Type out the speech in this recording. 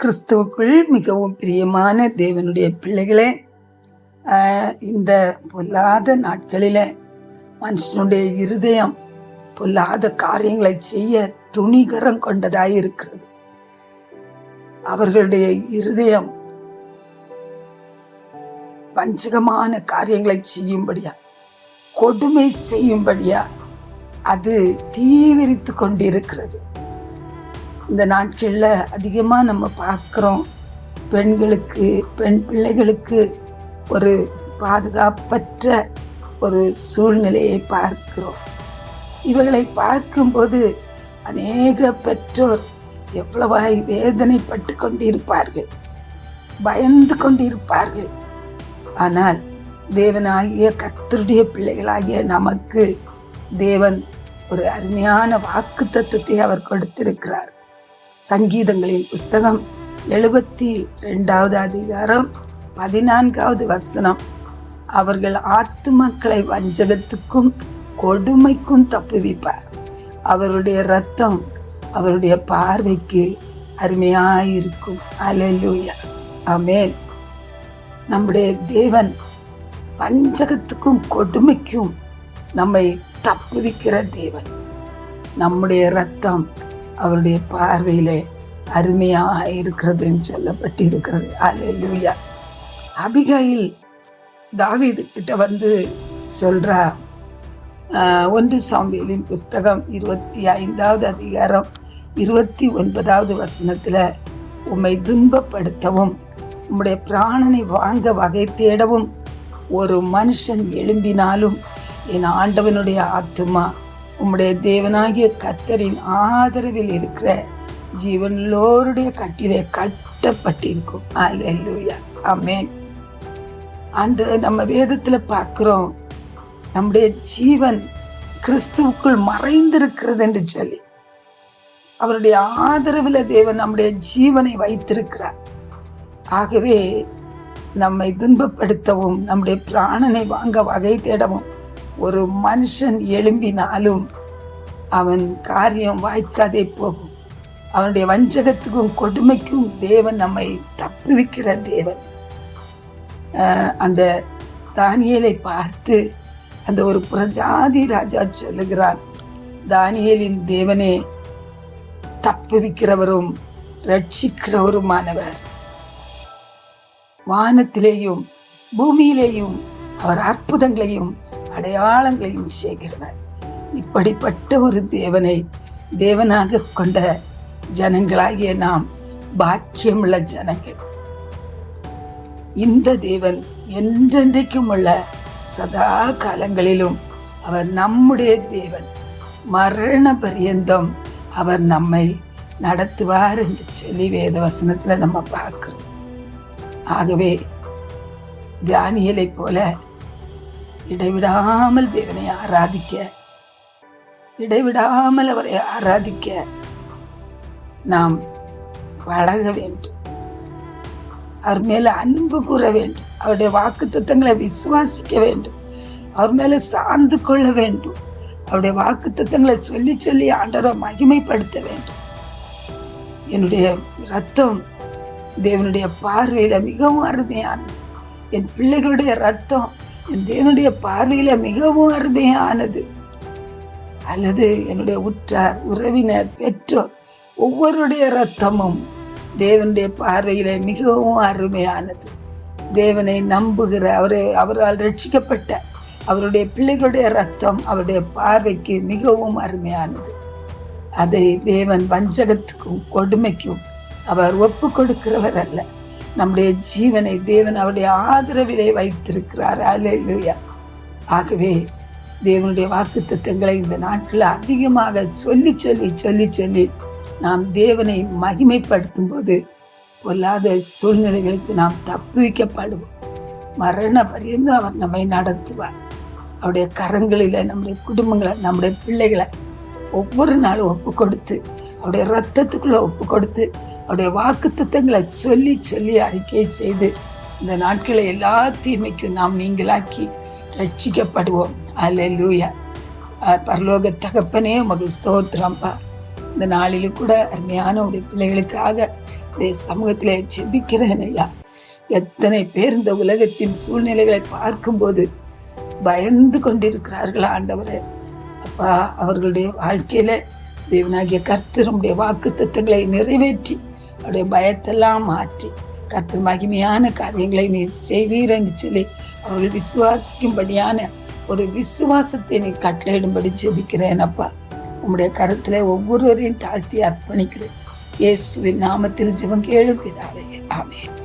கிறிஸ்துவுக்குள் மிகவும் பிரியமான தேவனுடைய பிள்ளைகளே, இந்த பொல்லாத நாட்களில் மனுஷனுடைய இருதயம் பொல்லாத காரியங்களை செய்ய துணிகரம் கொண்டதாய் இருக்கிறது. அவர்களுடைய இருதயம் வஞ்சகமான காரியங்களை செய்யும்படியா, கொடுமை செய்யும்படியா அது தீவிரித்து கொண்டிருக்கிறது. இந்த நாட்களில் அதிகமாக நம்ம பார்க்குறோம், பெண்களுக்கு, பெண் பிள்ளைகளுக்கு ஒரு பாதுகாப்பற்ற ஒரு சூழ்நிலையை பார்க்கிறோம். இவர்களை பார்க்கும்போது அநேக பெற்றோர் எவ்வளவாய் வேதனைப்பட்டு கொண்டிருப்பார்கள், பயந்து கொண்டிருப்பார்கள். ஆனால் தேவனாகிய கர்த்தருடைய பிள்ளைகளாகிய நமக்கு தேவன் ஒரு அருமையான வாக்குத்தத்தத்தை அவர் கொடுத்திருக்கிறார். சங்கீதங்களின் புஸ்தகம் 72வது அதிகாரம் 14வது வசனம், அவர்கள் ஆத்துமக்களை வஞ்சகத்துக்கும் கொடுமைக்கும் தப்புவிப்பார், அவருடைய இரத்தம் அவருடைய பார்வைக்கு அருமையாயிருக்கும். அல்லேலூயா, ஆமென். நம்முடைய தேவன் வஞ்சகத்துக்கும் கொடுமைக்கும் நம்மை தப்புவிக்கிற தேவன். நம்முடைய இரத்தம் அவருடைய பார்வையிலே அருமையாக இருக்கிறதுன்னு சொல்லப்பட்டு இருக்கிறது. அல்லேலூயா. அபிகாயில் தாவீது கிட்ட வந்து சொல்றா, 1 சாமுவேலின் புஸ்தகம் 25வது அதிகாரம் 29வது வசனத்துல, உம்மை துன்பப்படுத்தவும் உம்முடைய பிராணனை வாங்க வகை தேடவும் ஒரு மனுஷன் எழும்பினாலும் என் ஆண்டவனுடைய ஆத்துமா உம்முடைய தேவனாகிய கர்த்தரின் ஆதரவில் இருக்கிற ஜீவனோருடைய கட்டிலே கட்டப்பட்டிருக்கும். அல்லேலூயா, ஆமென். அன்று நம்ம வேதத்தில் பார்க்கிறோம், நம்முடைய ஜீவன் கிறிஸ்துவுக்குள் மறைந்திருக்கிறது என்று சொல்லி, அவருடைய ஆதரவில் தேவன் நம்முடைய ஜீவனை வைத்திருக்கிறார். ஆகவே நம்மை துன்பப்படுத்தவும் நம்முடைய பிராணனை வாங்க வகை தேடவும் ஒரு மனுஷன் எழும்பினாலும் அவன் காரியம் வாய்க்காதே போகும். அவனுடைய வஞ்சகத்துக்கும் கொடுமைக்கும் தேவன் நம்மை தப்புவிக்கிற தேவன். அந்த தானியேலை பார்த்து அந்த ஒரு புறஜாதி ராஜா சொல்லுகிறான், தானியேலின் தேவனே தப்புவிக்கிறவரும் ரட்சிக்கிறவருமானவர், வானத்திலேயும் பூமியிலேயும் அவர் அற்புதங்களையும் அடையாளங்களையும் செய்கிறவர். இப்படிப்பட்ட ஒரு தேவனை தேவனாக கொண்ட ஜனங்களாகிய நாம் பாக்கியமுள்ள ஜனங்கள். இந்த தேவன் என்றென்றைக்கும் உள்ள சதா காலங்களிலும் அவர் நம்முடைய தேவன், மரண பரியந்தம் அவர் நம்மை நடத்துவார் என்று சொல்லி வேத வசனத்துல நம்ம பார்க்கிறோம். ஆகவே தானியேலை போல இடைவிடாமல் தேவனை ஆராதிக்க, இடைவிடாமல் அவரை ஆராதிக்க நாம் பழக வேண்டும். அவர் மேல அன்பு கூற வேண்டும், அவருடைய வாக்குத்தத்தங்களை விசுவாசிக்க வேண்டும், அவர் மேல சார்ந்து கொள்ள வேண்டும், அவருடைய வாக்குத்தத்தங்களை சொல்லி சொல்லி ஆண்டவரை மகிமைப்படுத்த வேண்டும். என்னுடைய இரத்தம் தேவனுடைய பார்வையில மிகவும் அருமையானது, என் பிள்ளைகளுடைய இரத்தம் என் தேவனுடைய பார்வையில மிகவும் அருமையானது. அல்லது என்னுடைய உற்றார், உறவினர், பெற்றோர் ஒவ்வொருடைய இரத்தமும் தேவனுடைய பார்வையில மிகவும் அருமையானது. தேவனை நம்புகிற அவரால் ரட்சிக்கப்பட்ட அவருடைய பிள்ளைகளுடைய இரத்தம் அவருடைய பார்வைக்கு மிகவும் அருமையானது. அதை தேவன் வஞ்சகத்துக்கும் கொடுமைக்கும் அவர் ஒப்பு கொடுக்கிறவர் அல்ல. நம்முடைய ஜீவனை தேவன் அவருடைய ஆதரவிலே வைத்திருக்கிறார். அல்லேலூயா. ஆகவே தேவனுடைய வாக்குத்தத்தங்களை இந்த நாட்களில் அதிகமாக சொல்லி சொல்லி சொல்லி சொல்லி நாம் தேவனை மகிமைப்படுத்தும் போது பொல்லாத சூழ்நிலைகளுக்கு நாம் தப்புவிக்கப்படுவோம். மரண பரியந்தம் அவர் நம்மை நடத்துவார். அவருடைய கரங்களில் நம்முடைய குடும்பங்களை, நம்முடைய பிள்ளைகளை ஒவ்வொரு நாளும் ஒப்பு கொடுத்து, அவருடைய இரத்தத்துக்குள்ள ஒப்பு கொடுத்து, அவருடைய வாக்குத்தத்தங்களை சொல்லி சொல்லி அறிக்கை செய்து இந்த நாட்களை எல்லா தீமைக்கும் நாம் நீங்களாக்கி ரட்சிக்கப்படுவோம். அல்லேலூயா. பரலோக தகப்பனே, உமக்கு ஸ்தோத்திரம்பா. இந்த நாளிலும் கூட அருமையான உடைய பிள்ளைகளுக்காக உடைய சமூகத்திலே ஜெபிக்கிறேன் ஐயா. எத்தனை பேர் இந்த உலகத்தின் சூழ்நிலைகளை பார்க்கும்போது பயந்து கொண்டிருக்கிறார்கள் ஆண்டவரே. அப்பா, அவர்களுடைய வாழ்க்கையில தேவனாகிய கர்த்தருடைய வாக்கு தத்தங்களை நிறைவேற்றி அவருடைய பயத்தெல்லாம் மாற்றி கர்த்தர் மகிமையான காரியங்களை நீ செய்வீர் என்று சொல்லி அவர்கள் விசுவாசிக்கும்படியான ஒரு விசுவாசத்தை நீ கட்டளையிடும்படி ஜெபிக்கிறேன் அப்பா. உம்முடைய கருத்துல ஒவ்வொருவரையும் தாழ்த்தி அர்ப்பணிக்கிறேன். இயேசுவின் நாமத்தில் ஜெபம் கேளும் பிதாவே, ஆமென்.